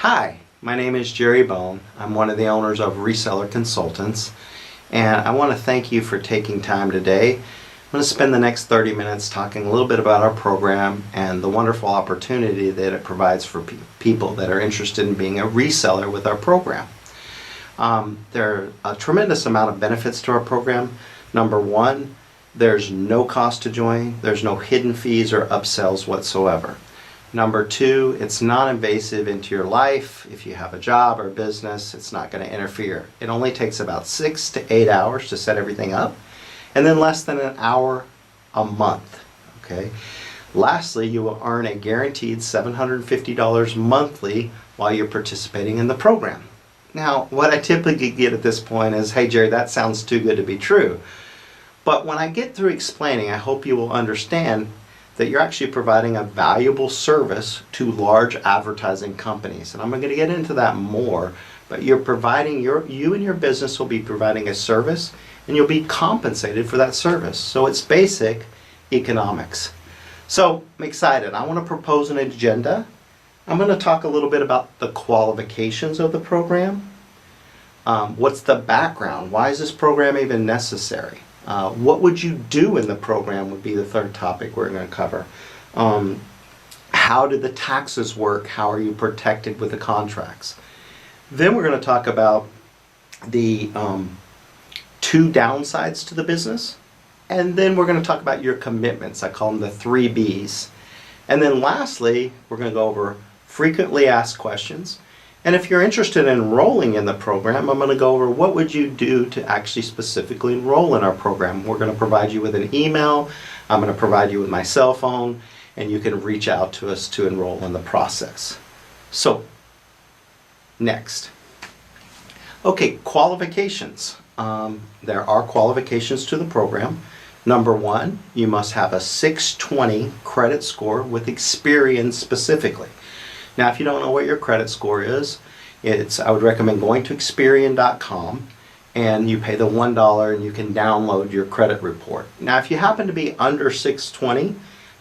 Hi, my name is Jerry Bone. I'm one of the owners of Reseller Consultants, and I want to thank you for taking time today. I'm going to spend the next 30 minutes talking a little bit about our program and the wonderful opportunity that it provides for people that are interested in being a reseller with our program. There are a tremendous amount of benefits to our program. Number one, there's no cost to join. There's no hidden fees or upsells whatsoever. Number two, it's non-invasive into your life. If you have a job or a business, it's not going to interfere. It only takes about 6 to 8 hours to set everything up, and then less than an hour a month. Okay. Lastly, you will earn a guaranteed $750 monthly while you're participating in the program. Now, what I typically get at this point is, hey Jerry, that sounds too good to be true. But when I get through explaining, I hope you will understand that you're actually providing a valuable service to large advertising companies. And I'm going to get into that more, but you're providing, you and your business will be providing a service, and you'll be compensated for that service. So it's basic economics. So I'm excited. I want to propose an agenda. I'm going to talk a little bit about the qualifications of the program. What's the background? Why is this program even necessary? What would you do in the program would be the third topic we're going to cover. How do the taxes work? How are you protected with the contracts? Then we're going to talk about the two downsides to the business. And then we're going to talk about your commitments. I call them the 3 B's. And then lastly, we're going to go over frequently asked questions. And if you're interested in enrolling in the program, I'm going to go over what would you do to actually specifically enroll in our program. We're going to provide you with an email. I'm going to provide you with my cell phone, and you can reach out to us to enroll in the process. So, next. Okay, qualifications. There are qualifications to the program. Number one, you must have a 620 credit score with experience specifically. Now, if you don't know what your credit score is, I would recommend going to Experian.com, and you pay the $1 and you can download your credit report. Now, if you happen to be under 620,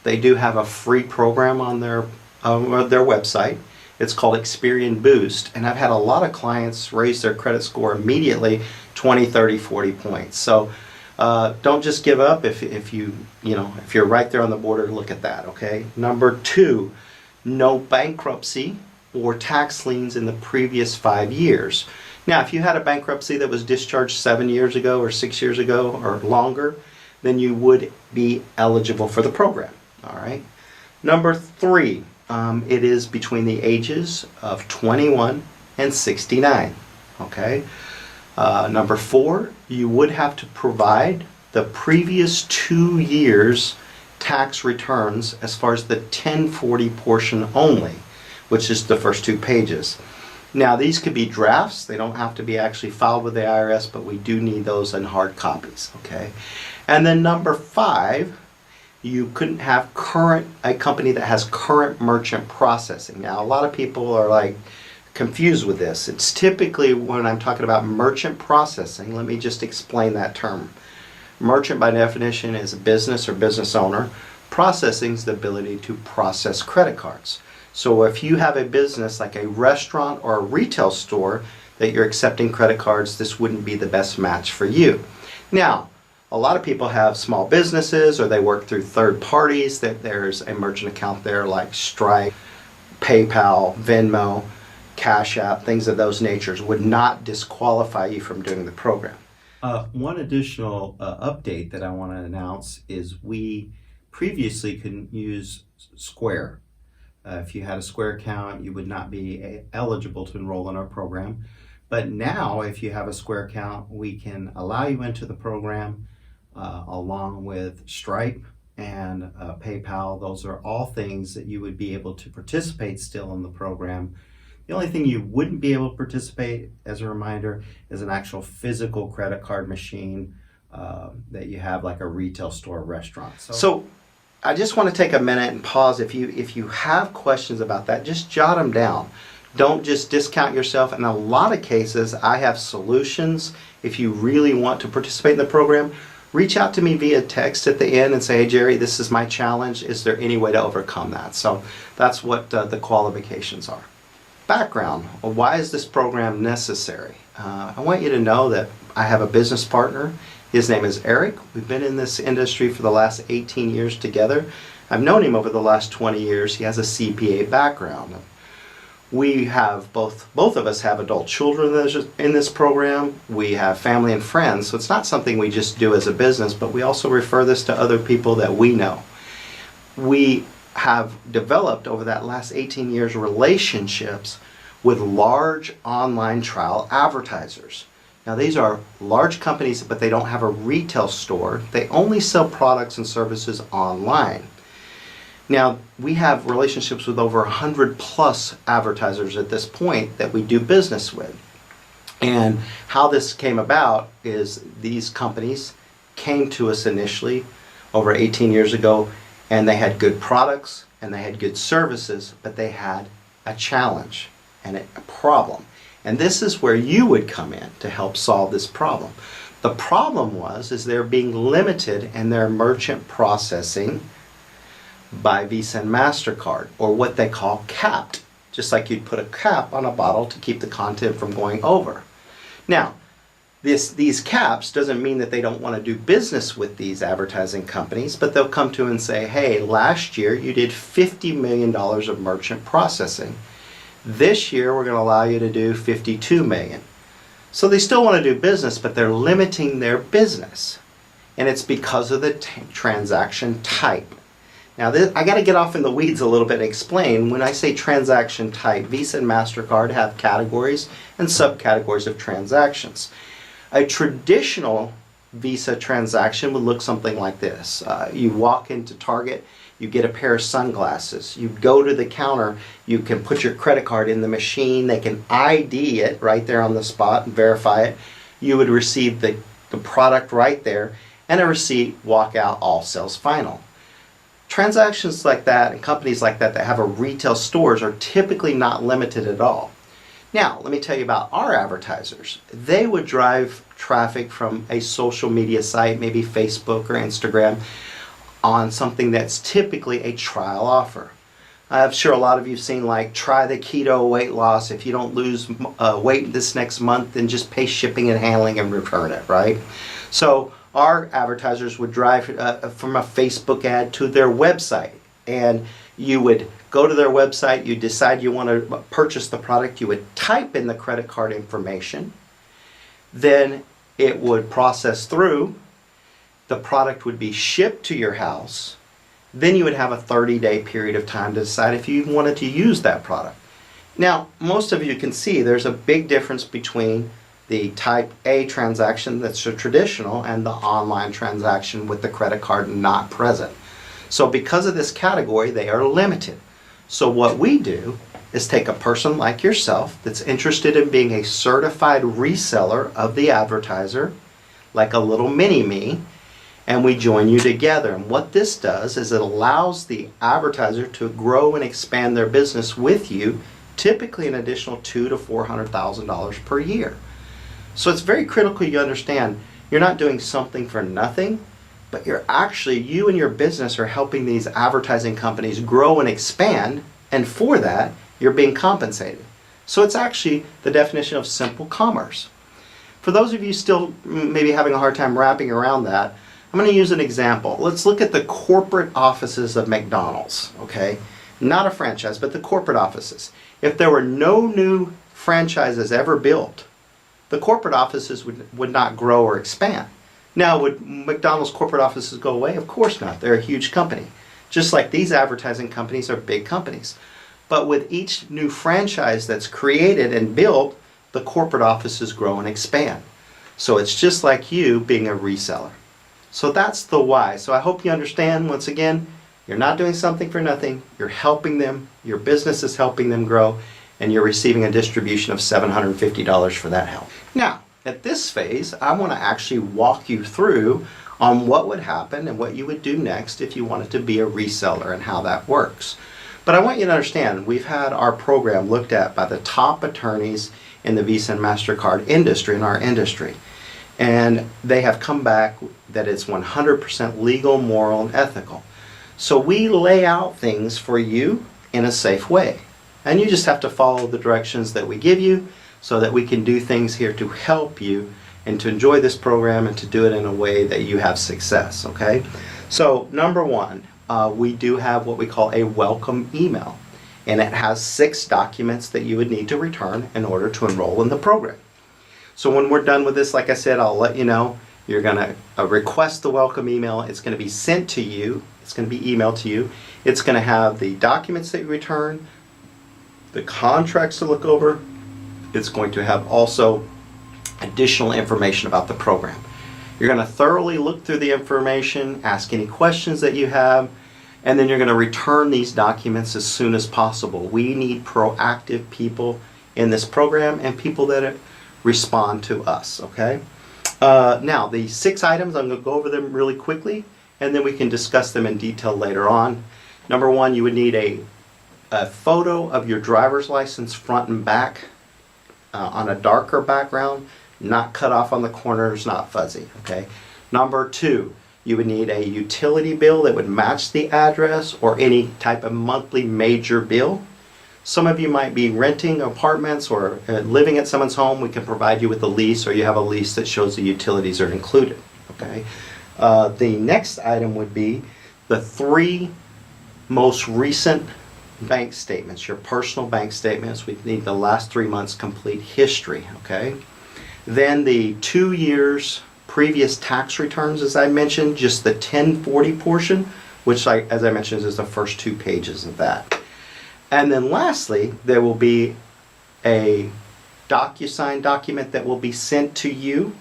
they do have a free program on their website. It's called Experian Boost, and I've had a lot of clients raise their credit score immediately 20, 30, 40 points. So don't just give up if you're right there on the border. Look at that, okay? Number two, no bankruptcy or tax liens in the previous 5 years. Now, if you had a bankruptcy that was discharged 7 years ago or 6 years ago or longer, then you would be eligible for the program. All right. Number three, it is between the ages of 21 and 69. Okay. Number four, you would have to provide the previous 2 years tax returns as far as the 1040 portion only, which is the first 2 pages. Now, these could be drafts. They don't have to be actually filed with the IRS, but we do need those in hard copies, okay? And then number 5, you couldn't have a company that has current merchant processing. Now, a lot of people are like confused with this. It's typically, when I'm talking about merchant processing, let me just explain that term. Merchant, by definition, is a business or business owner. Processing is the ability to process credit cards. So if you have a business like a restaurant or a retail store that you're accepting credit cards, this wouldn't be the best match for you. Now, a lot of people have small businesses or they work through third parties. That there's a merchant account there like Stripe, PayPal, Venmo, Cash App, things of those natures would not disqualify you from doing the program. One additional update that I want to announce is we previously couldn't use Square. If you had a Square account, you would not be eligible to enroll in our program. But now, if you have a Square account, we can allow you into the program along with Stripe and PayPal. Those are all things that you would be able to participate still in the program. The only thing you wouldn't be able to participate, as a reminder, is an actual physical credit card machine that you have like a retail store or restaurant. So I just want to take a minute and pause. If you have questions about that, just jot them down. Don't just discount yourself. In a lot of cases, I have solutions. If you really want to participate in the program, reach out to me via text at the end and say, hey Jerry, this is my challenge. Is there any way to overcome that? So that's what the qualifications are. Background. Why is this program necessary? I want you to know that I have a business partner. His name is Eric. We've been in this industry for the last 18 years together. I've known him over the last 20 years. He has a CPA background. We have both of us have adult children in this program. We have family and friends, so it's not something we just do as a business, but we also refer this to other people that we know. We have developed over that last 18 years relationships with large online trial advertisers. Now these are large companies, but they don't have a retail store. They only sell products and services online. Now, we have relationships with over 100 plus advertisers at this point that we do business with. And how this came about is these companies came to us initially over 18 years ago, and they had good products and they had good services, but they had a challenge and a problem. And this is where you would come in to help solve this problem. The problem is they're being limited in their merchant processing by Visa and MasterCard, or what they call capped, just like you'd put a cap on a bottle to keep the content from going over. Now, these caps doesn't mean that they don't want to do business with these advertising companies, but they'll come to and say, hey, last year you did $50 million of merchant processing. This year we're going to allow you to do $52 million. So they still want to do business, but they're limiting their business. And it's because of the transaction type. Now, I got to get off in the weeds a little bit and explain. When I say transaction type, Visa and MasterCard have categories and subcategories of transactions. A traditional Visa transaction would look something like this. You walk into Target, you get a pair of sunglasses. You go to the counter, you can put your credit card in the machine, they can ID it right there on the spot and verify it. You would receive the product right there, and a receipt, walk out, all sales final. Transactions like that and companies like that have a retail stores are typically not limited at all. Now, let me tell you about our advertisers. They would drive traffic from a social media site, maybe Facebook or Instagram, on something that's typically a trial offer. I'm sure a lot of you have seen, like, try the keto weight loss. If you don't lose weight this next month, then just pay shipping and handling and return it, right? So our advertisers would drive from a Facebook ad to their website, and you would go to their website, you decide you want to purchase the product, you would type in the credit card information, then it would process through, the product would be shipped to your house, then you would have a 30-day period of time to decide if you wanted to use that product. Now, most of you can see there's a big difference between the type A transaction that's a traditional and the online transaction with the credit card not present. So because of this category, they are limited. So what we do is take a person like yourself that's interested in being a certified reseller of the advertiser, like a little mini-me, and we join you together. And what this does is it allows the advertiser to grow and expand their business with you, typically an additional $200,000 to $400,000 per year. So it's very critical you understand you're not doing something for nothing, but you're actually, you and your business are helping these advertising companies grow and expand, and for that, you're being compensated. So it's actually the definition of simple commerce. For those of you still maybe having a hard time wrapping around that, I'm going to use an example. Let's look at the corporate offices of McDonald's, okay? Not a franchise, but the corporate offices. If there were no new franchises ever built, the corporate offices would not grow or expand. Now, would McDonald's corporate offices go away? Of course not. They're a huge company. Just like these advertising companies are big companies. But with each new franchise that's created and built, the corporate offices grow and expand. So it's just like you being a reseller. So that's the why. So I hope you understand, once again, you're not doing something for nothing. You're helping them. Your business is helping them grow. And you're receiving a distribution of $750 for that help. Now, at this phase, I want to actually walk you through on what would happen and what you would do next if you wanted to be a reseller and how that works. But I want you to understand, we've had our program looked at by the top attorneys in the Visa and MasterCard industry, in our industry. And they have come back that it's 100% legal, moral, and ethical. So we lay out things for you in a safe way. And you just have to follow the directions that we give you so that we can do things here to help you and to enjoy this program and to do it in a way that you have success, okay? So number one, we do have what we call a welcome email, and it has 6 documents that you would need to return in order to enroll in the program. So when we're done with this, like I said, I'll let you know. You're going to request the welcome email. It's going to be sent to you. It's going to be emailed to you. It's going to have the documents that you return, the contracts to look over. It's going to have also additional information about the program. You're going to thoroughly look through the information, ask any questions that you have, and then you're going to return these documents as soon as possible. We need proactive people in this program and people that respond to us, okay? Now, the 6 items, I'm going to go over them really quickly, and then we can discuss them in detail later on. Number 1, you would need a photo of your driver's license front and back on a darker background, not cut off on the corners, not fuzzy, okay? Number 2, you would need a utility bill that would match the address or any type of monthly major bill. Some of you might be renting apartments or living at someone's home. We can provide you with a lease, or you have a lease that shows the utilities are included, okay? The next item would be the 3 most recent bank statements, your personal bank statements. We need the last 3 months complete history, okay? Then the 2 years previous tax returns, as I mentioned, just the 1040 portion, which, as I mentioned, is the first 2 pages of that. And then lastly, there will be a DocuSign document that will be sent to you.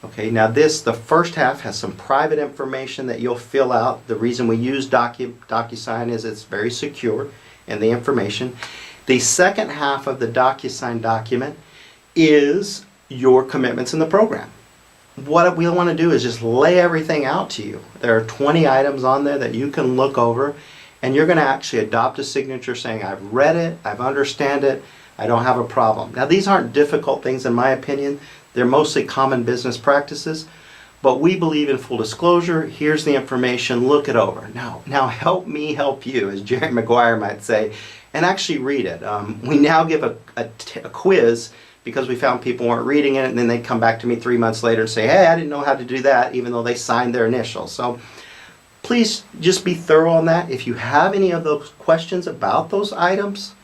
Okay, now the first half has some private information that you'll fill out. The reason we use DocuSign is it's very secure in the information. The second half of the DocuSign document is your commitments in the program. What we want to do is just lay everything out to you. There are 20 items on there that you can look over, and you're going to actually adopt a signature saying, I've read it, I've understand it, I don't have a problem. Now, these aren't difficult things in my opinion. They're mostly common business practices, but we believe in full disclosure. Here's the information, look it over. Now help me help you, as Jerry Maguire might say, and actually read it. We now give a quiz because we found people weren't reading it, and then they come back to me 3 months later and say, hey, I didn't know how to do that, even though they signed their initials. So please just be thorough on that. If you have any of those questions about those items,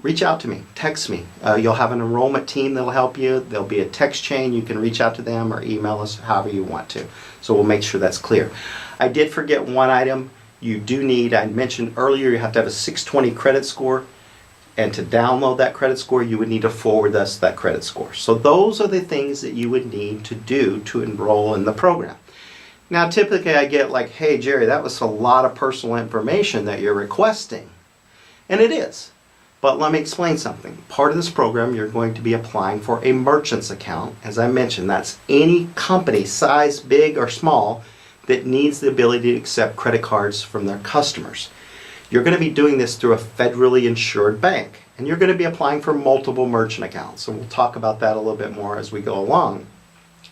reach out to me, text me. You'll have an enrollment team that'll help you. There'll be a text chain. You can reach out to them or email us however you want to. So we'll make sure that's clear. I did forget one item. You do need, I mentioned earlier, you have to have a 620 credit score. And to download that credit score, you would need to forward us that credit score. So those are the things that you would need to do to enroll in the program. Now, typically I get like, hey, Jerry, that was a lot of personal information that you're requesting. And it is. But let me explain something. Part of this program, you're going to be applying for a merchant's account. As I mentioned, that's any company, size big or small, that needs the ability to accept credit cards from their customers. You're going to be doing this through a federally insured bank, and you're going to be applying for multiple merchant accounts. And we'll talk about that a little bit more as we go along.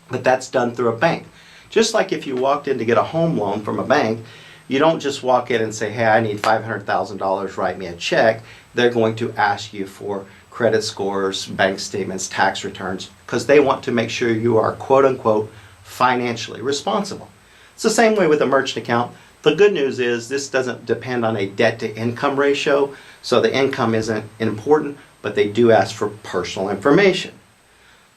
But that's done through a bank. Just like if you walked in to get a home loan from a bank, you don't just walk in and say, hey, I need $500,000, write me a check. They're going to ask you for credit scores, bank statements, tax returns, because they want to make sure you are, quote unquote, financially responsible. It's the same way with a merchant account. The good news is this doesn't depend on a debt to income ratio, so the income isn't important, but they do ask for personal information.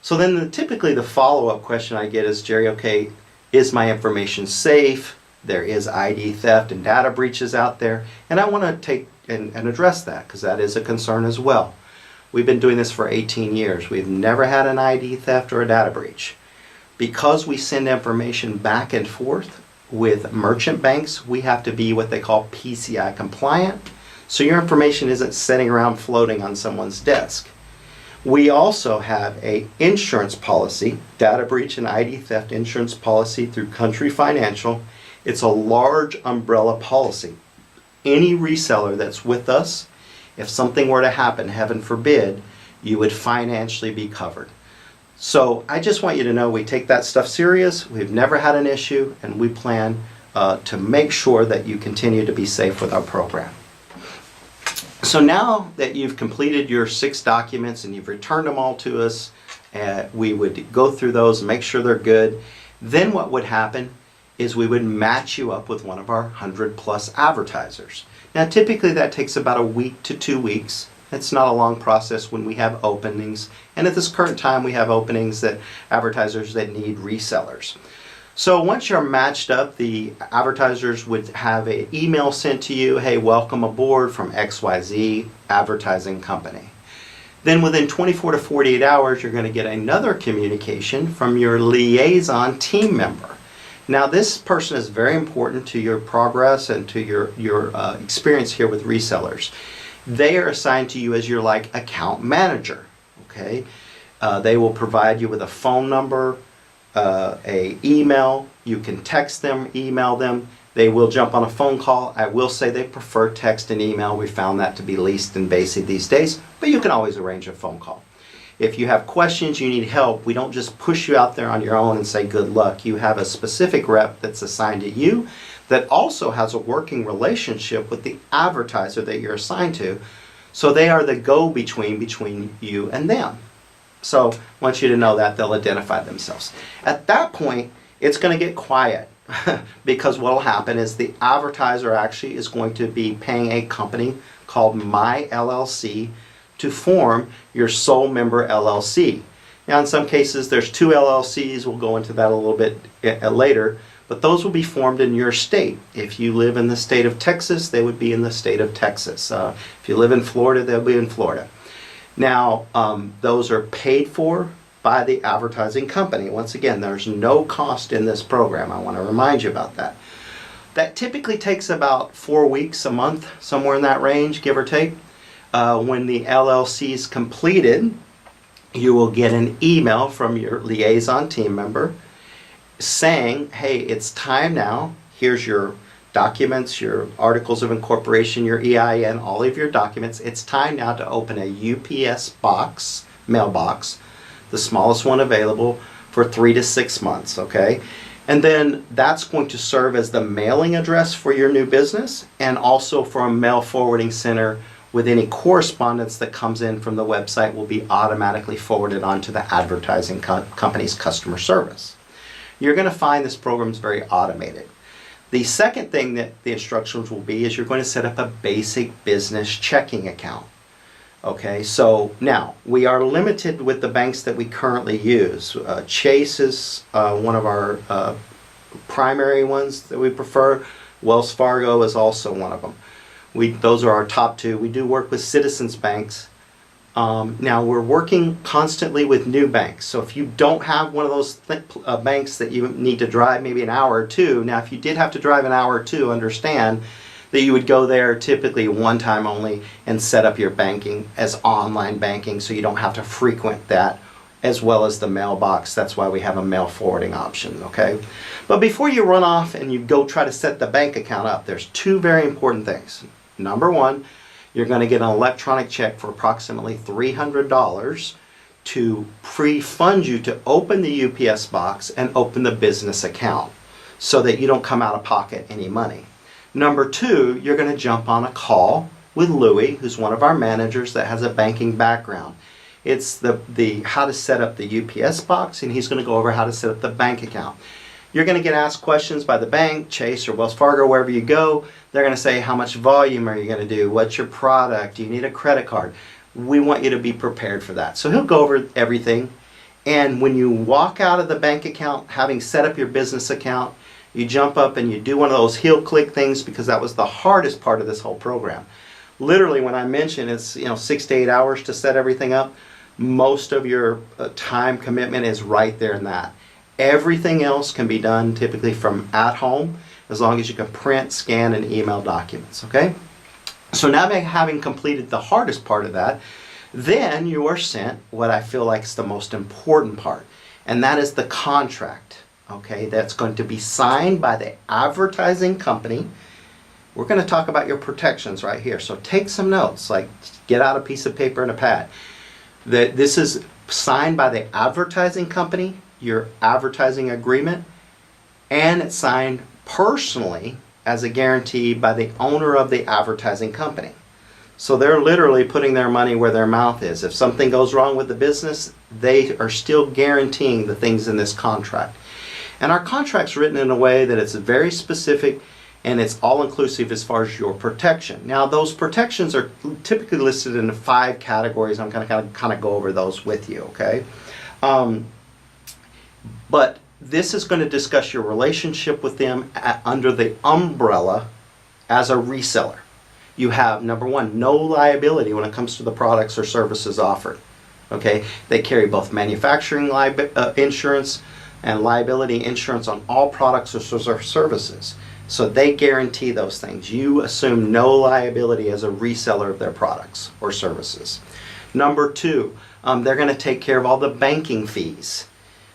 So then typically the follow-up question I get is, Jerry, okay, is my information safe? There is ID theft and data breaches out there, and I want to take and address that because that is a concern as well. We've been doing this for 18 years. We've never had an ID theft or a data breach. Because we send information back and forth with merchant banks, we have to be what they call PCI compliant, so your information isn't sitting around floating on someone's desk. We also have an insurance policy, data breach and ID theft insurance policy through Country Financial. It's a large umbrella policy. Any reseller that's with us, if something were to happen, heaven forbid, you would financially be covered. So I just want you to know we take that stuff serious. We've never had an issue, and we plan to make sure that you continue to be safe with our program. So now that you've completed your 6 documents and you've returned them all to us, we would go through those and make sure they're good. Then what would happen is we would match you up with one of our 100+ advertisers. Now typically that takes about a week to 2 weeks. It's not a long process when we have openings, and at this current time we have openings that advertisers that need resellers. So once you're matched up, the advertisers would have an email sent to you, hey, welcome aboard from XYZ Advertising Company. Then within 24 to 48 hours, you're going to get another communication from your liaison team member. Now this person is very important to your progress and to your experience here with resellers. They are assigned to you as your account manager, okay? They will provide you with a phone number, a email. You can text them, email them. They will jump on a phone call. I will say they prefer text and email. We found that to be least invasive these days, but you can always arrange a phone call. If you have questions, you need help, we don't just push you out there on your own and say good luck. You have a specific rep that's assigned to you that also has a working relationship with the advertiser that you're assigned to. So they are the go-between between you and them. So I want you to know that they'll identify themselves. At that point, it's going to get quiet because what will happen is the advertiser actually is going to be paying a company called My LLC to form your sole member LLC. Now in some cases there's 2 LLCs, we'll go into that a little bit later, but those will be formed in your state. If you live in the state of Texas, they would be in the state of Texas. If you live in Florida, they'll be in Florida. Now those are paid for by the advertising company. Once again, there's no cost in this program. I want to remind you about that. That typically takes about 4 weeks, a month, somewhere in that range, give or take. When the LLC is completed, you will get an email from your liaison team member saying, hey, it's time now. Here's your documents, your articles of incorporation, your EIN, all of your documents. It's time now to open a UPS box, mailbox, the smallest one available, for 3 to 6 months, okay? And then that's going to serve as the mailing address for your new business and also for a mail forwarding center with any correspondence that comes in from the website will be automatically forwarded onto the advertising company's customer service. You're going to find this program is very automated. The second thing that the instructions will be is you're going to set up a basic business checking account. Okay, so now we are limited with the banks that we currently use. Chase is one of our primary ones that we prefer. Wells Fargo is also one of them. Those are our top 2. We do work with Citizens banks. Now we're working constantly with new banks. So if you don't have one of those banks that you need to drive maybe an hour or 2, now if you did have to drive an hour or 2, understand that you would go there typically one time only and set up your banking as online banking so you don't have to frequent that, as well as the mailbox. That's why we have a mail forwarding option, okay? But before you run off and you go try to set the bank account up, there's 2 very important things. Number 1, you're going to get an electronic check for approximately $300 to pre-fund you to open the UPS box and open the business account so that you don't come out of pocket any money. Number 2, you're going to jump on a call with Louie, who's one of our managers that has a banking background. It's the how to set up the UPS box, and he's going to go over how to set up the bank account. You're going to get asked questions by the bank, Chase or Wells Fargo, wherever you go. They're going to say, how much volume are you going to do? What's your product? Do you need a credit card? We want you to be prepared for that. So he'll go over everything. And when you walk out of the bank account, having set up your business account, you jump up and you do one of those heel click things, because that was the hardest part of this whole program. Literally, when I mention it's 6 to 8 hours to set everything up, most of your time commitment is right there in that. Everything else can be done typically from at home, as long as you can print, scan, and email documents, okay? So now having completed the hardest part of that, then you are sent what I feel like is the most important part, and that is the contract, okay? That's going to be signed by the advertising company. We're going to talk about your protections right here, so take some notes, like get out a piece of paper and a pad. This is signed by the advertising company, your advertising agreement, and it's signed personally as a guarantee by the owner of the advertising company. So they're literally putting their money where their mouth is. If something goes wrong with the business, they are still guaranteeing the things in this contract. And our contract's written in a way that it's very specific and it's all-inclusive as far as your protection. Now, those protections are typically listed in 5 categories. I'm going to kind of go over those with you, okay? But this is going to discuss your relationship with them under the umbrella as a reseller. You have, number 1, no liability when it comes to the products or services offered. Okay, they carry both manufacturing insurance and liability insurance on all products or services. So they guarantee those things. You assume no liability as a reseller of their products or services. Number 2, they're going to take care of all the banking fees.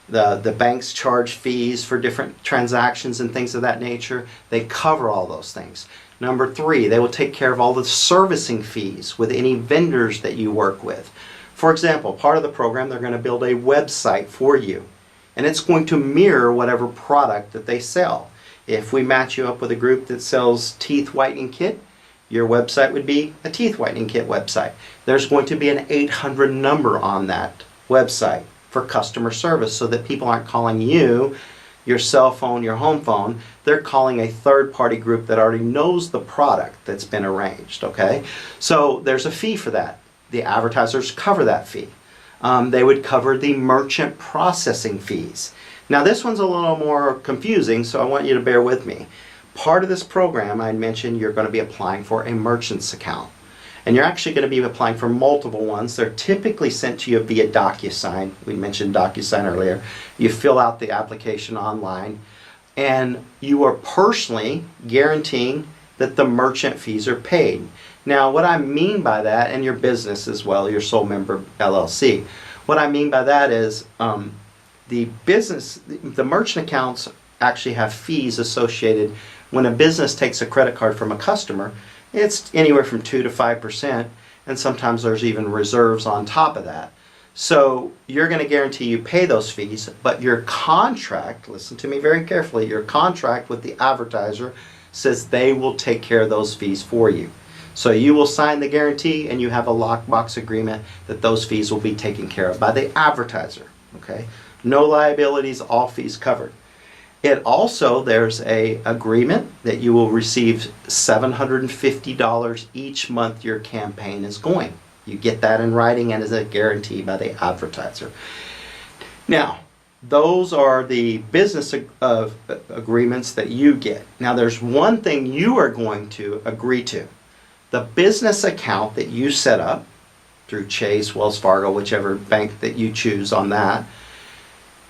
The banks charge fees for different transactions and things of that nature. They cover all those things. Number 3, they will take care of all the servicing fees with any vendors that you work with. For example, part of the program, they're going to build a website for you, and it's going to mirror whatever product that they sell. If we match you up with a group that sells teeth whitening kit, your website would be a teeth whitening kit website. There's going to be an 800 number on that website for customer service so that people aren't calling you, your cell phone, your home phone. They're calling a third-party group that already knows the product that's been arranged, okay? So there's a fee for that. The advertisers cover that fee. They would cover the merchant processing fees. Now this one's a little more confusing, so I want you to bear with me. Part of this program, I mentioned you're going to be applying for a merchant's account. And you're actually going to be applying for multiple ones. They're typically sent to you via DocuSign. We mentioned DocuSign earlier. You fill out the application online, and you are personally guaranteeing that the merchant fees are paid. Now, what I mean by that, and your business as well, your sole member LLC, what I mean by that is the merchant accounts actually have fees associated. When a business takes a credit card from a customer, it's anywhere from 2 to 5%, and sometimes there's even reserves on top of that. So you're going to guarantee you pay those fees, but your contract, listen to me very carefully, your contract with the advertiser says they will take care of those fees for you. So you will sign the guarantee and you have a lockbox agreement that those fees will be taken care of by the advertiser. Okay? No liabilities, all fees covered. It also, there's a agreement that you will receive $750 each month your campaign is going. You get that in writing and as a guarantee by the advertiser. Now, those are the business agreements that you get. Now, there's one thing you are going to agree to. The business account that you set up through Chase, Wells Fargo, whichever bank that you choose on that,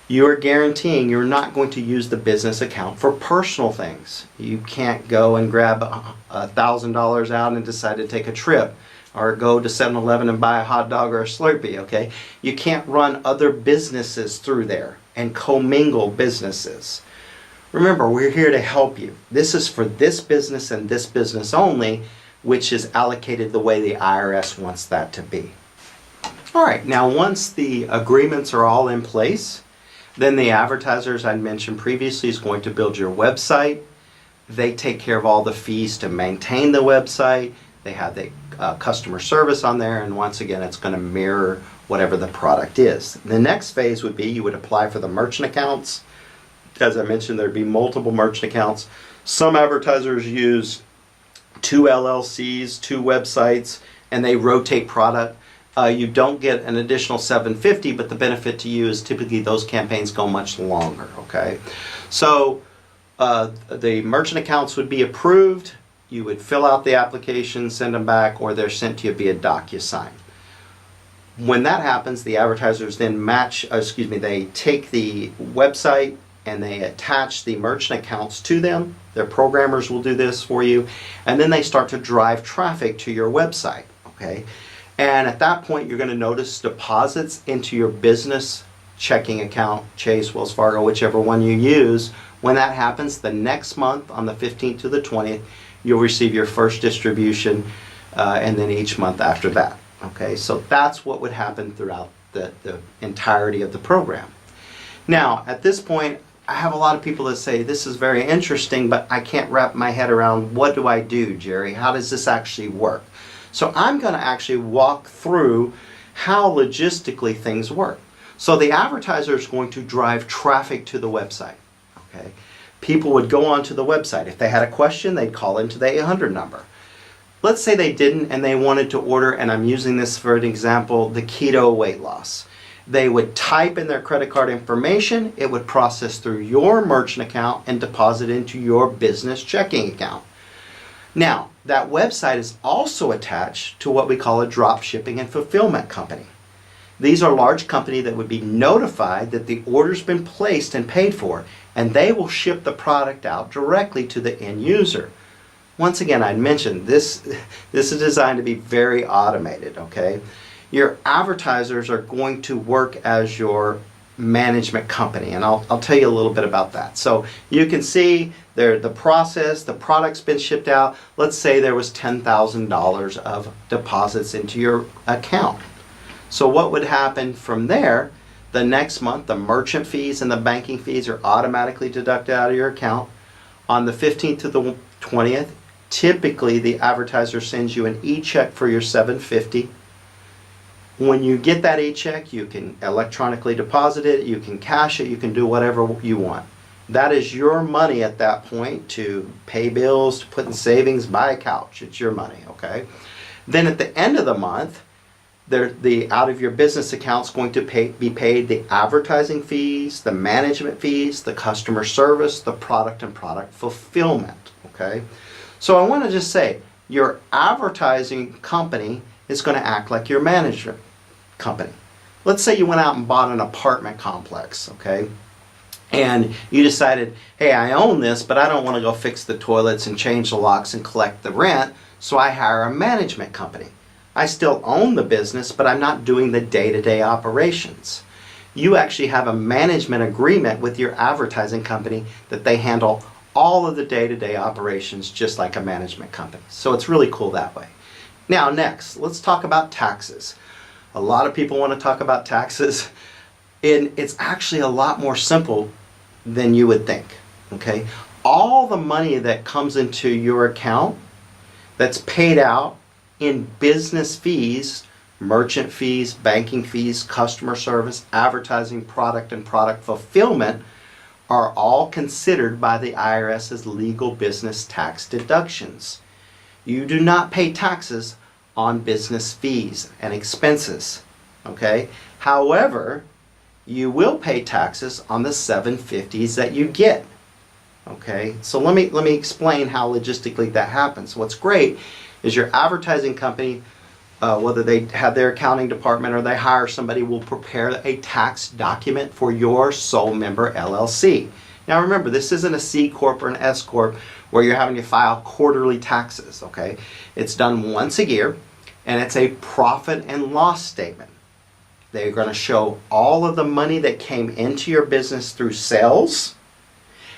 you are guaranteeing you're not going to use the business account for personal things. You can't go and grab $1,000 out and decide to take a trip, or go to 7-Eleven and buy a hot dog or a Slurpee, okay? You can't run other businesses through there and commingle businesses. Remember, we're here to help you. This is for this business and this business only, which is allocated the way the IRS wants that to be. All right, now once the agreements are all in place, then the advertisers I mentioned previously is going to build your website. They take care of all the fees to maintain the website. They have the customer service on there, and once again, it's going to mirror whatever the product is. The next phase would be you would apply for the merchant accounts. As I mentioned, there'd be multiple merchant accounts. Some advertisers use 2 LLCs, 2 websites, and they rotate product. You don't get an additional $750, but the benefit to you is typically those campaigns go much longer, okay? So the merchant accounts would be approved. You would fill out the application, send them back, or they're sent to you via DocuSign. When that happens, the advertisers then they take the website and they attach the merchant accounts to them. Their programmers will do this for you, and then they start to drive traffic to your website, okay? And at that point, you're going to notice deposits into your business checking account, Chase, Wells Fargo, whichever one you use. When that happens, the next month, on the 15th to the 20th, you'll receive your first distribution, and then each month after that. Okay, so that's what would happen throughout the entirety of the program. Now, at this point, I have a lot of people that say, this is very interesting, but I can't wrap my head around, what do I do, Jerry? How does this actually work? So I'm going to actually walk through how logistically things work. So the advertiser is going to drive traffic to the website. Okay? People would go onto the website. If they had a question, they'd call into the 800 number. Let's say they didn't and they wanted to order, and I'm using this for an example, the keto weight loss. They would type in their credit card information, it would process through your merchant account and deposit into your business checking account. Now, that website is also attached to what we call a drop shipping and fulfillment company. These are large companies that would be notified that the order's been placed and paid for, and they will ship the product out directly to the end user. Once again, I mentioned this is designed to be very automated, okay? Your advertisers are going to work as your management company, and I'll tell you a little bit about that. So you can see there the process, the product's been shipped out. Let's say there was $10,000 of deposits into your account. So what would happen from there? The next month, the merchant fees and the banking fees are automatically deducted out of your account. On the 15th to the 20th, typically the advertiser sends you an e-check for your $750. When you get that e-check, you can electronically deposit it, you can cash it, you can do whatever you want. That is your money at that point to pay bills, to put in savings, buy a couch. It's your money, okay? Then at the end of the month, the out of your business account is going to be paid the advertising fees, the management fees, the customer service, the product and product fulfillment, okay? So I want to just say, your advertising company is going to act like your management company. Let's say you went out and bought an apartment complex, okay? And you decided, hey, I own this, but I don't want to go fix the toilets and change the locks and collect the rent, so I hire a management company. I still own the business, but I'm not doing the day-to-day operations. You actually have a management agreement with your advertising company that they handle all of the day-to-day operations just like a management company. So it's really cool that way. Now next, let's talk about taxes. A lot of people want to talk about taxes, and it's actually a lot more simple than you would think, okay? All the money that comes into your account that's paid out in business fees, merchant fees, banking fees, customer service, advertising, product and product fulfillment are all considered by the IRS as legal business tax deductions. You do not pay taxes on business fees and expenses, okay? However, you will pay taxes on the $750s that you get, okay? So let me explain how logistically that happens. What's great is your advertising company, whether they have their accounting department or they hire somebody, will prepare a tax document for your sole member LLC. Now remember, this isn't a C Corp or an S Corp where you're having to file quarterly taxes, okay? It's done once a year, and it's a profit and loss statement. They're going to show all of the money that came into your business through sales,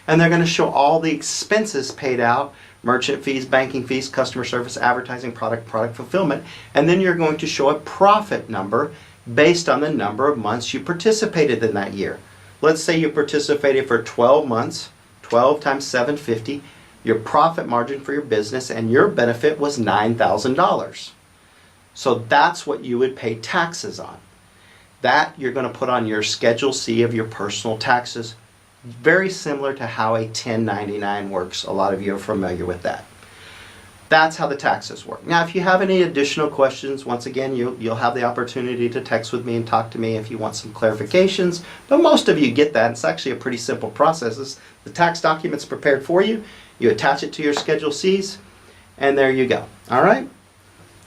and they're going to show all the expenses paid out, merchant fees, banking fees, customer service, advertising, product fulfillment, and then you're going to show a profit number based on the number of months you participated in that year. Let's say you participated for 12 months, 12 times $750, your profit margin for your business and your benefit was $9,000. So that's what you would pay taxes on. That you're going to put on your Schedule C of your personal taxes. Very similar to how a 1099 works. A lot of you are familiar with that. That's how the taxes work. Now, if you have any additional questions, once again, you'll have the opportunity to text with me and talk to me if you want some clarifications. But most of you get that. It's actually a pretty simple process. The tax document's prepared for you. You attach it to your Schedule Cs, and there you go. All right?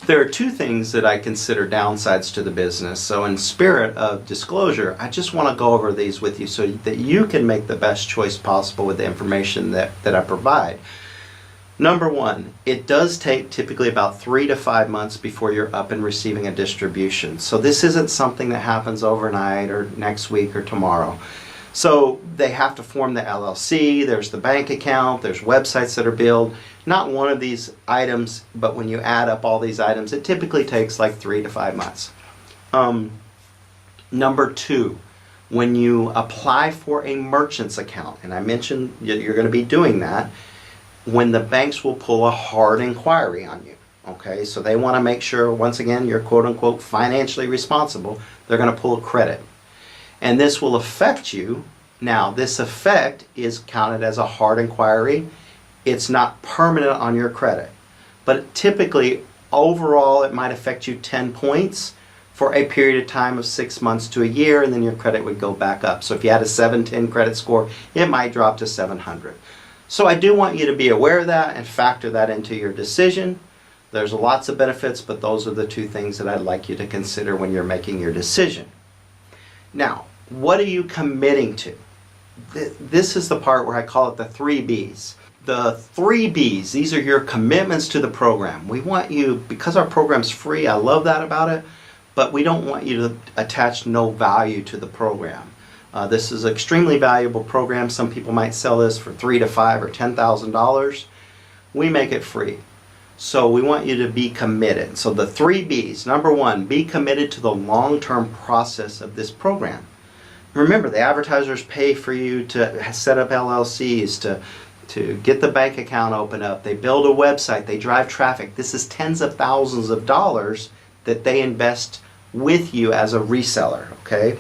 There are two things that I consider downsides to the business. So in spirit of disclosure, I just want to go over these with you so that you can make the best choice possible with the information that I provide. Number one, it does take typically about 3 to 5 months before you're up and receiving a distribution. So this isn't something that happens overnight or next week or tomorrow. So they have to form the LLC, there's the bank account, there's websites that are billed. Not one of these items, but when you add up all these items, it typically takes like 3 to 5 months. Number two, when you apply for a merchant's account, and I mentioned you're going to be doing that, when the banks will pull a hard inquiry on you, Okay, so they want to make sure, once again, you're quote unquote financially responsible. They're going to pull a credit. And this will affect you. Now, this effect is counted as a hard inquiry. It's not permanent on your credit. But typically, overall, it might affect you 10 points for a period of time of 6 months to a year, and then your credit would go back up. So if you had a 710 credit score, it might drop to 700. So I do want you to be aware of that and factor that into your decision. There's lots of benefits, but those are the two things that I'd like you to consider when you're making your decision. Now, what are you committing to? This is the part where I call it the 3 B's. The 3 B's, these are your commitments to the program. We want you, because our program's free, I love that about it, but we don't want you to attach no value to the program. This is an extremely valuable program. Some people might sell this for $3,000 to $5,000 or $10,000. We make it free. So we want you to be committed. So the 3 B's. Number 1, be committed to the long-term process of this program. Remember, the advertisers pay for you to set up LLCs, to get the bank account open up. They build a website. They drive traffic. This is tens of thousands of dollars that they invest with you as a reseller, okay?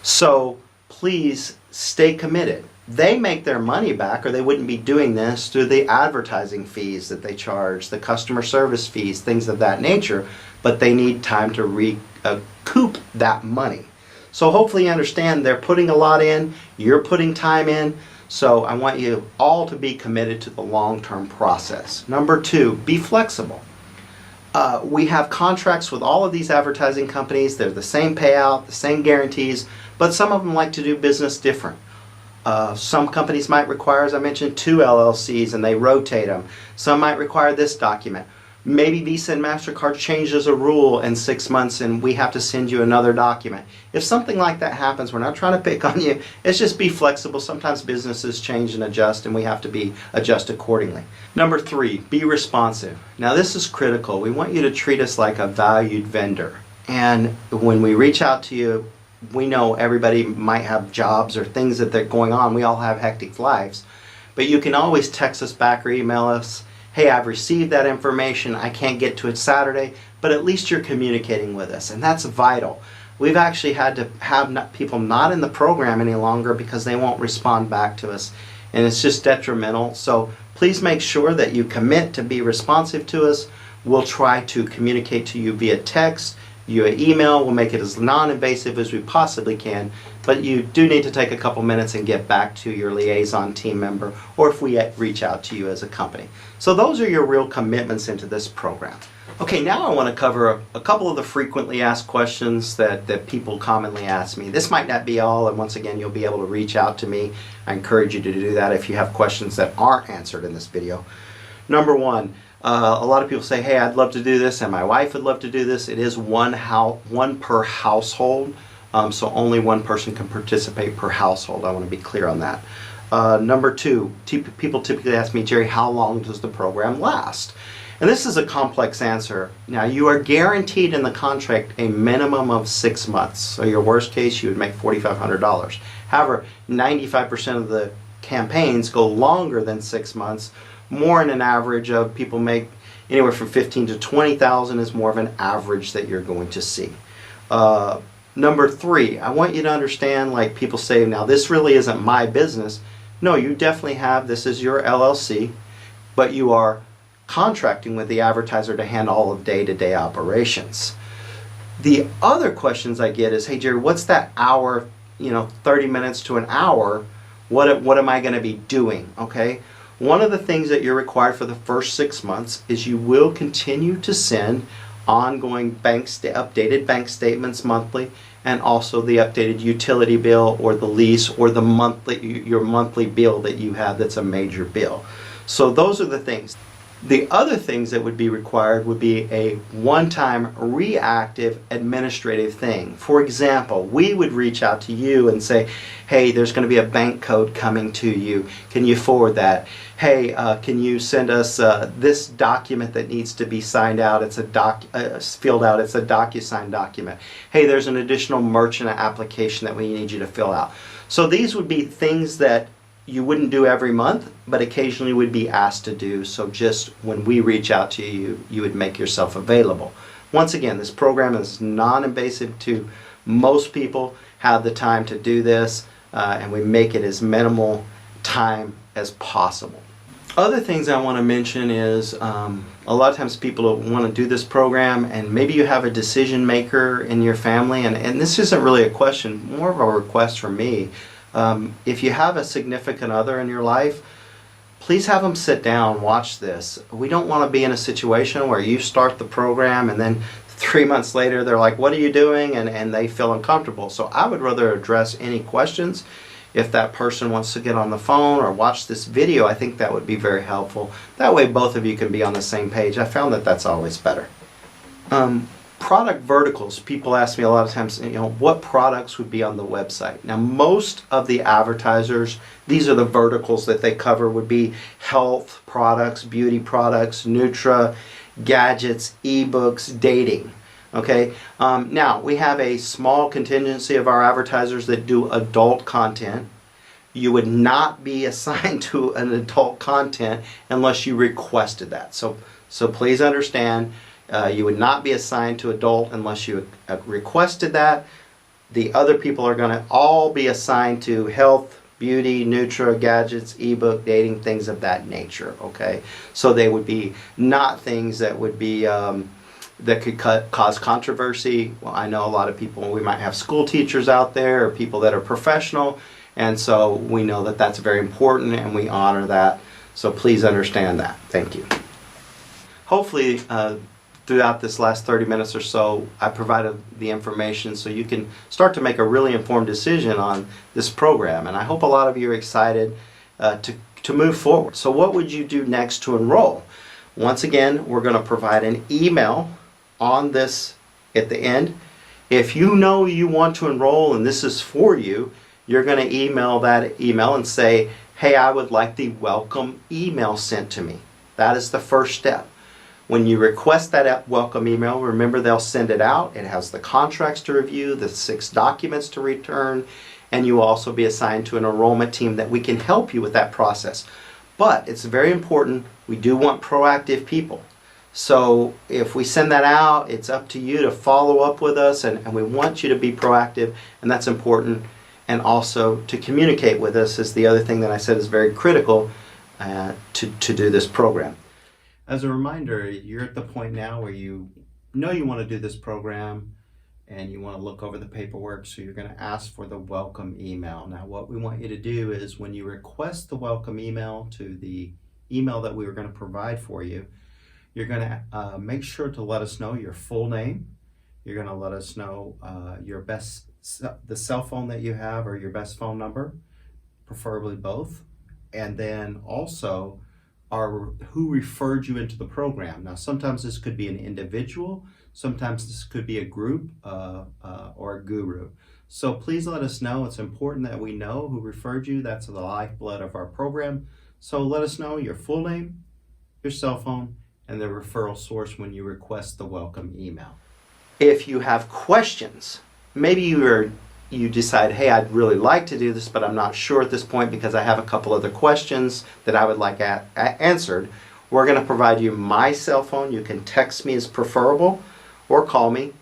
So please stay committed. They make their money back, or they wouldn't be doing this, through the advertising fees that they charge, the customer service fees, things of that nature, but they need time to recoup that money. So hopefully you understand they're putting a lot in, you're putting time in, so I want you all to be committed to the long-term process. Number 2, be flexible. We have contracts with all of these advertising companies. They're the same payout, the same guarantees, but some of them like to do business different. Some companies might require, as I mentioned, 2 LLCs and they rotate them. Some might require this document. Maybe Visa and MasterCard changes a rule in 6 months and we have to send you another document. If something like that happens, we're not trying to pick on you. It's just be flexible. Sometimes businesses change and adjust and we have to adjust accordingly. Number 3, be responsive. Now this is critical. We want you to treat us like a valued vendor. And when we reach out to you, we know everybody might have jobs or things that they're going on. We all have hectic lives. But you can always text us back or email us. Hey, I've received that information. I can't get to it Saturday, but at least you're communicating with us, and that's vital. We've actually had to have people not in the program any longer because they won't respond back to us, and it's just detrimental. So please make sure that you commit to be responsive to us. We'll try to communicate to you via text, via email. We'll make it as non-invasive as we possibly can, but you do need to take a couple minutes and get back to your liaison team member, or if we reach out to you as a company. So those are your real commitments into this program. Okay, now I want to cover a couple of the frequently asked questions that people commonly ask me. This might not be all, and once again, you'll be able to reach out to me. I encourage you to do that if you have questions that aren't answered in this video. Number 1, a lot of people say, hey, I'd love to do this, and my wife would love to do this. It is one per household, so only one person can participate per household. I want to be clear on that. Number 2, people typically ask me, Jerry, how long does the program last? And this is a complex answer. Now, you are guaranteed in the contract a minimum of 6 months. So your worst case, you would make $4,500. However, 95% of the campaigns go longer than 6 months. More in an average of people make anywhere from $15,000 to $20,000 is more of an average that you're going to see. Number 3, I want you to understand, like people say, now this really isn't my business. No, you definitely have, this is your LLC, but you are contracting with the advertiser to handle all of day-to-day operations. The other questions I get is, hey Jerry, what's that hour, 30 minutes to an hour, what am I going to be doing, okay? One of the things that you're required for the first 6 months is you will continue to send ongoing updated bank statements monthly, and also the updated utility bill or the lease or the your monthly bill that you have that's a major bill. So those are the things. The other things that would be required would be a one-time reactive administrative thing. For example, we would reach out to you and say, hey, there's going to be a bank code coming to you. Can you forward that? Hey, can you send us this document that needs to be signed out? It's filled out. It's a DocuSign document. Hey, there's an additional merchant application that we need you to fill out. So these would be things that you wouldn't do every month, but occasionally would be asked to do. So just when we reach out to you, you would make yourself available. Once again, this program is non-invasive to most people have the time to do this, and we make it as minimal time as possible. Other things I want to mention is a lot of times people want to do this program, and maybe you have a decision maker in your family, and this isn't really a question, more of a request from me. If you have a significant other in your life, please have them sit down, watch this. We don't want to be in a situation where you start the program and then 3 months later they're like, what are you doing? And they feel uncomfortable. So I would rather address any questions. If that person wants to get on the phone or watch this video, I think that would be very helpful. That way both of you can be on the same page. I found that that's always better. Product verticals. People ask me a lot of times, what products would be on the website? Now, most of the advertisers, these are the verticals that they cover, would be health products, beauty products, Nutra, gadgets, ebooks, dating. Okay. Now, we have a small contingency of our advertisers that do adult content. You would not be assigned to an adult content unless you requested that. So please understand. You would not be assigned to adult unless you requested that. The other people are going to all be assigned to health, beauty, Nutra, gadgets, ebook, dating, things of that nature. Okay, so they would be not things that would be that could cause controversy. Well, I know a lot of people. We might have school teachers out there or people that are professional, and so we know that that's very important, and we honor that. So please understand that. Thank you. Hopefully. Throughout this last 30 minutes or so, I provided the information so you can start to make a really informed decision on this program. And I hope a lot of you are excited to move forward. So what would you do next to enroll? Once again, we're going to provide an email on this at the end. If you know you want to enroll and this is for you, you're going to email that email and say, hey, I would like the welcome email sent to me. That is the first step. When you request that welcome email, remember they'll send it out. It has the contracts to review, the 6 documents to return, and you will also be assigned to an enrollment team that we can help you with that process. But it's very important, we do want proactive people. So if we send that out, it's up to you to follow up with us, and we want you to be proactive, and that's important. And also to communicate with us is the other thing that I said is very critical to do this program. As a reminder, you're at the point now where you know you want to do this program and you want to look over the paperwork, so you're going to ask for the welcome email. Now, what we want you to do is when you request the welcome email to the email that we were going to provide for you, you're going to make sure to let us know your full name. You're going to let us know the cell phone that you have or your best phone number, preferably both, and then also who referred you into the program. Now, sometimes this could be an individual, sometimes this could be a group or a guru. So please let us know. It's important that we know who referred you. That's the lifeblood of our program. So let us know your full name, your cell phone, and the referral source when you request the welcome email. If you have questions, maybe you decide, hey, I'd really like to do this, but I'm not sure at this point because I have a couple other questions that I would like answered. We're going to provide you my cell phone. You can text me as preferable or call me.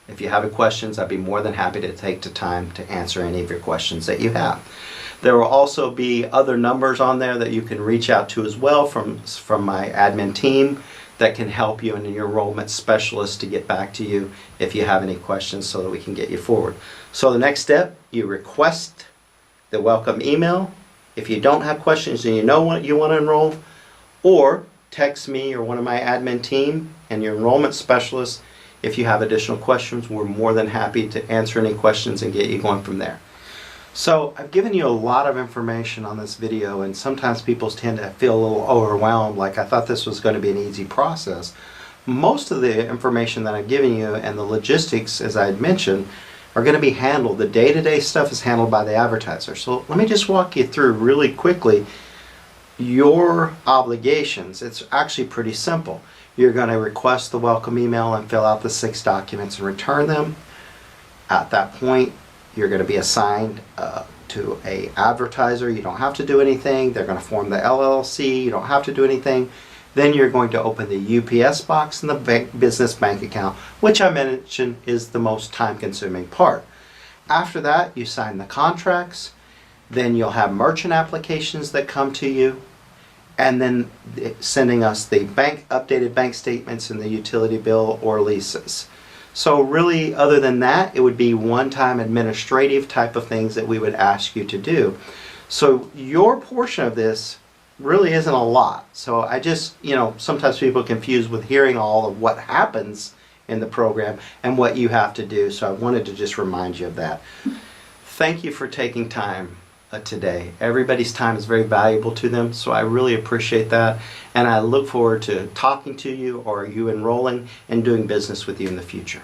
If you have any questions, I'd be more than happy to take the time to answer any of your questions that you have. There will also be other numbers on there that you can reach out to as well from my admin team that can help you and your enrollment specialist to get back to you if you have any questions so that we can get you forward. So the next step, you request the welcome email. If you don't have questions and you know what you want to enroll, or text me or one of my admin team and your enrollment specialist. If you have additional questions, we're more than happy to answer any questions and get you going from there. So I've given you a lot of information on this video, and sometimes people tend to feel a little overwhelmed, like I thought this was going to be an easy process. Most of the information that I've given you and the logistics, as I had mentioned, are going to be handled. The day-to-day stuff is handled by the advertiser. So let me just walk you through really quickly your obligations. It's actually pretty simple. You're going to request the welcome email and fill out the 6 documents and return them. At that point, you're going to be assigned to a advertiser. You don't have to do anything. They're going to form the LLC. You don't have to do anything. Then you're going to open the UPS box and the business bank account, which I mentioned is the most time-consuming part. After that, you sign the contracts. Then you'll have merchant applications that come to you, and then sending us the updated bank statements and the utility bill or leases. So really, other than that, it would be one-time administrative type of things that we would ask you to do. So your portion of this really isn't a lot. So I just, sometimes people are confused with hearing all of what happens in the program and what you have to do. So I wanted to just remind you of that. Thank you for taking time today. Everybody's time is very valuable to them, so I really appreciate that, and I look forward to talking to you or you enrolling and doing business with you in the future.